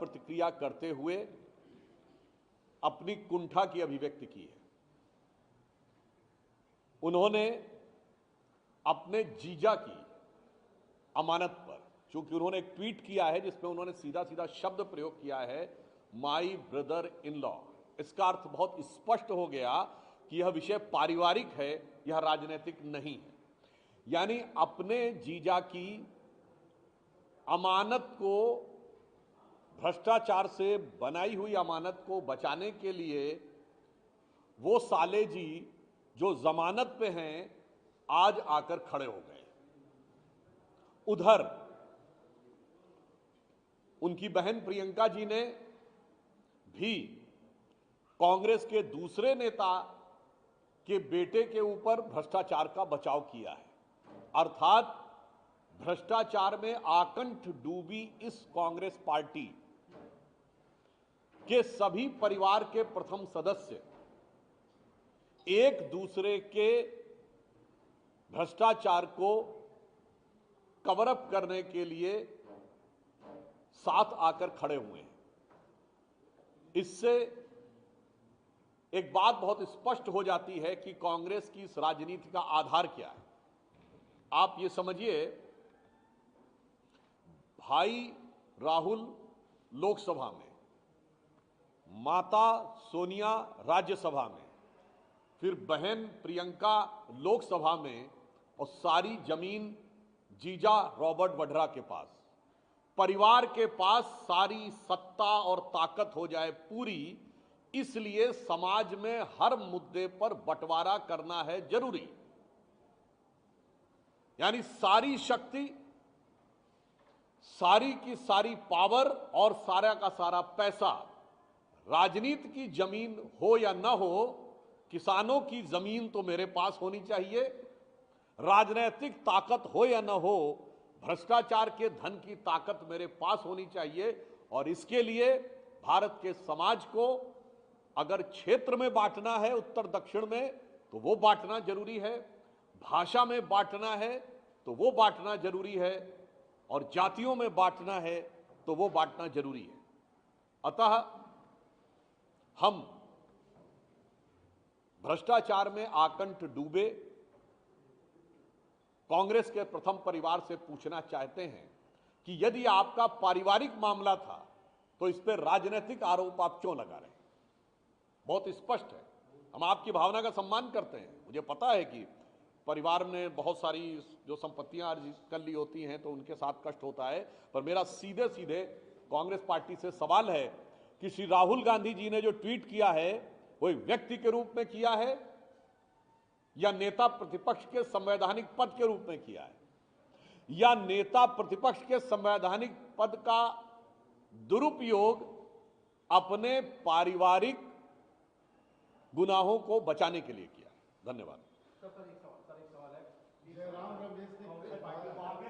प्रतिक्रिया करते हुए अपनी कुंठा की अभिव्यक्ति की है। उन्होंने अपने जीजा की अमानत पर, चूंकि उन्होंने एक ट्वीट किया है जिसमें उन्होंने सीधा सीधा शब्द प्रयोग किया है माई ब्रदर इन लॉ, इसका अर्थ बहुत स्पष्ट हो गया कि यह विषय पारिवारिक है, यह राजनीतिक नहीं है। यानी अपने जीजा की अमानत को, भ्रष्टाचार से बनाई हुई अमानत को बचाने के लिए वो साले जी जो जमानत पे हैं आज आकर खड़े हो गए। उधर उनकी बहन प्रियंका जी ने भी कांग्रेस के दूसरे नेता के बेटे के ऊपर भ्रष्टाचार का बचाव किया है। अर्थात भ्रष्टाचार में आकंठ डूबी इस कांग्रेस पार्टी के सभी परिवार के प्रथम सदस्य एक दूसरे के भ्रष्टाचार को कवर अप करने के लिए साथ आकर खड़े हुए हैं। इससे एक बात बहुत स्पष्ट हो जाती है कि कांग्रेस की इस राजनीति का आधार क्या है। आप ये समझिए, भाई राहुल लोकसभा में, माता सोनिया राज्यसभा में, फिर बहन प्रियंका लोकसभा में, और सारी जमीन जीजा रॉबर्ट वड्रा के पास, परिवार के पास सारी सत्ता और ताकत हो जाए पूरी, इसलिए समाज में हर मुद्दे पर बंटवारा करना है जरूरी। यानी सारी शक्ति, सारी की सारी पावर और सारा का सारा पैसा, राजनीति की जमीन हो या ना हो, किसानों की जमीन तो मेरे पास होनी चाहिए, राजनीतिक ताकत हो या ना हो, भ्रष्टाचार के धन की ताकत मेरे पास होनी चाहिए। और इसके लिए भारत के समाज को अगर क्षेत्र में बांटना है, उत्तर दक्षिण में, तो वो बांटना जरूरी है, भाषा में बांटना है तो वो बांटना जरूरी है, और जातियों में बांटना है तो वो बांटना जरूरी है। अतः हम भ्रष्टाचार में आकंठ डूबे कांग्रेस के प्रथम परिवार से पूछना चाहते हैं कि यदि आपका पारिवारिक मामला था तो इस पर राजनीतिक आरोप आप क्यों लगा रहे हैं? बहुत स्पष्ट है। हम आपकी भावना का सम्मान करते हैं। मुझे पता है कि परिवार ने बहुत सारी जो संपत्तियां अर्जित कर ली होती हैं तो उनके साथ कष्ट होता है, पर मेरा सीधे सीधे कांग्रेस पार्टी से सवाल है कि श्री राहुल गांधी जी ने जो ट्वीट किया है वो एक व्यक्ति के रूप में किया है या नेता प्रतिपक्ष के संवैधानिक पद के रूप में किया है, या नेता प्रतिपक्ष के संवैधानिक पद का दुरुपयोग अपने पारिवारिक गुनाहों को बचाने के लिए किया है? धन्यवाद। कांग्रेस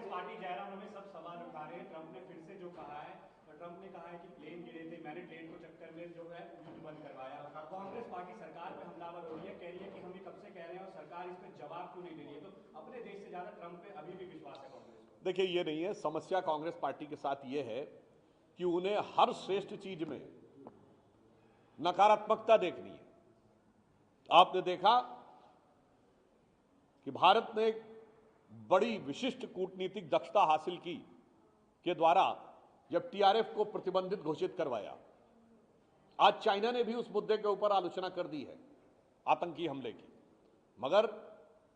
पार्टी जयराम रमेश सब सवाल उठा रहे हैं। ट्रंप ने फिर से जो कहा है, ट्रंप ने कहा है कि प्लेन गिरे थे, मैंने प्लेन को चक्कर में जो है युद्ध बंद करवाया। कांग्रेस पार्टी सरकार पे हमलावर हो रही है, कह रही है कि हम ये कब से कह रहे हैं और सरकार इस पर जवाब क्यों नहीं दे रही है। तो अपने देश से ज्यादा ट्रंप पे अभी भी विश्वास है कांग्रेस को? देखिए, ये नहीं है समस्या। कांग्रेस पार्टी के साथ ये है कि उन्हें हर श्रेष्ठ चीज में नकारात्मकता देखनी है। आपने देखा कि भारत ने एक बड़ी विशिष्ट कूटनीतिक दक्षता हासिल की के द्वारा जब टीआरएफ को प्रतिबंधित घोषित करवाया। आज चाइना ने भी उस मुद्दे के ऊपर आलोचना कर दी है, आतंकी हमले की। मगर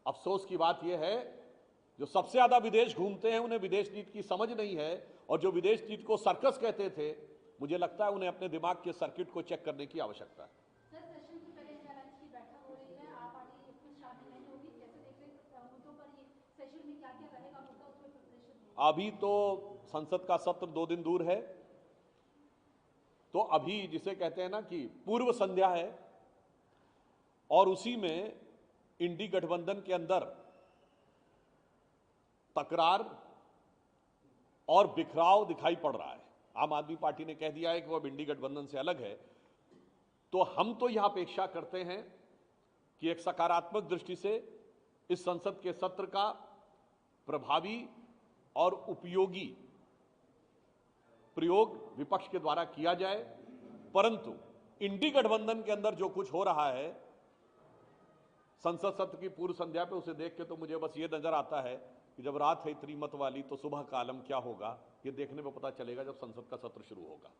अफसोस की बात यह है, जो सबसे ज्यादा विदेश घूमते हैं उन्हें विदेश नीति की समझ नहीं है, और जो विदेश नीति को सर्कस कहते थे, मुझे लगता है उन्हें अपने दिमाग के सर्किट को चेक करने की आवश्यकता है। अभी तो संसद का सत्र 2 दिन दूर है, तो अभी जिसे कहते हैं ना कि पूर्व संध्या है, और उसी में इंडी गठबंधन के अंदर तकरार और बिखराव दिखाई पड़ रहा है। आम आदमी पार्टी ने कह दिया है कि वह इंडी गठबंधन से अलग है। तो हम तो यह अपेक्षा करते हैं कि एक सकारात्मक दृष्टि से इस संसद के सत्र का प्रभावी और उपयोगी प्रयोग विपक्ष के द्वारा किया जाए, परंतु इंडी गठबंधन के अंदर जो कुछ हो रहा है संसद सत्र की पूर्व संध्या पे, उसे देख के तो मुझे बस ये नजर आता है कि जब रात है इतनी मत वाली तो सुबह का आलम क्या होगा, ये देखने में पता चलेगा जब संसद का सत्र शुरू होगा।